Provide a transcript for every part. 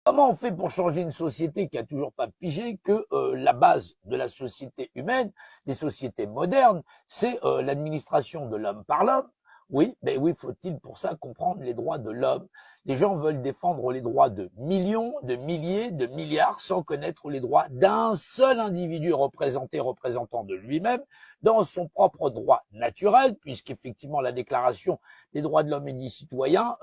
Comment on fait pour changer une société qui a toujours pas pigé que la base de la société humaine, des sociétés modernes, c'est l'administration de l'homme par l'homme? Oui, mais oui, faut-il pour ça comprendre les droits de l'homme? Les gens veulent défendre les droits de millions, de milliers, de milliards, sans connaître les droits d'un seul individu représentant de lui-même dans son propre droit naturel, puisqu'effectivement la déclaration des droits de l'homme et du citoyen,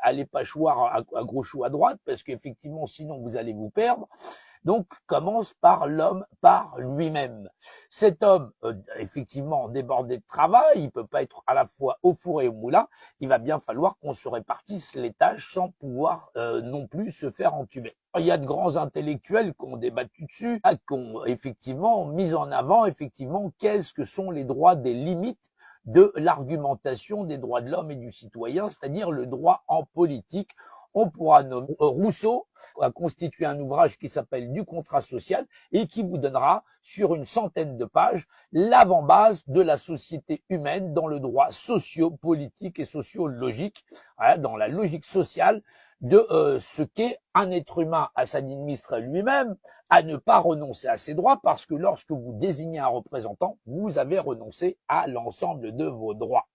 allez pas choir à gauche ou à droite, parce qu'effectivement sinon vous allez vous perdre. Donc commence par l'homme par lui-même. Cet homme, effectivement, débordé de travail, il peut pas être à la fois au four et au moulin, il va bien falloir qu'on se répartisse les tâches sans pouvoir non plus se faire entuber. Il y a de grands intellectuels qui ont débattu dessus, qui ont effectivement mis en avant, effectivement, qu'est-ce que sont les droits des limites de l'argumentation des droits de l'homme et du citoyen, c'est-à-dire le droit en politique. On pourra nommer Rousseau a constitué un ouvrage qui s'appelle Du contrat social et qui vous donnera sur une centaine de pages l'avant-base de la société humaine dans le droit socio-politique et sociologique, dans la logique sociale de ce qu'est un être humain à s'administrer lui-même, à ne pas renoncer à ses droits, parce que lorsque vous désignez un représentant, vous avez renoncé à l'ensemble de vos droits.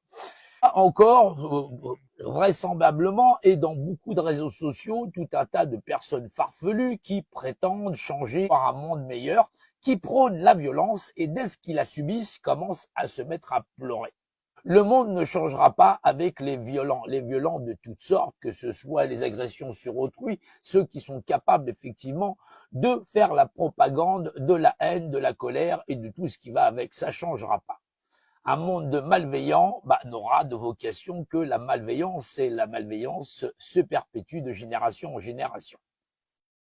Encore, vraisemblablement, et dans beaucoup de réseaux sociaux, tout un tas de personnes farfelues qui prétendent changer par un monde meilleur, qui prônent la violence et dès qu'ils la subissent, commencent à se mettre à pleurer. Le monde ne changera pas avec les violents de toutes sortes, que ce soit les agressions sur autrui, ceux qui sont capables effectivement de faire la propagande de la haine, de la colère et de tout ce qui va avec. Ça changera pas. Un monde de malveillants n'aura de vocation que la malveillance, et la malveillance se perpétue de génération en génération.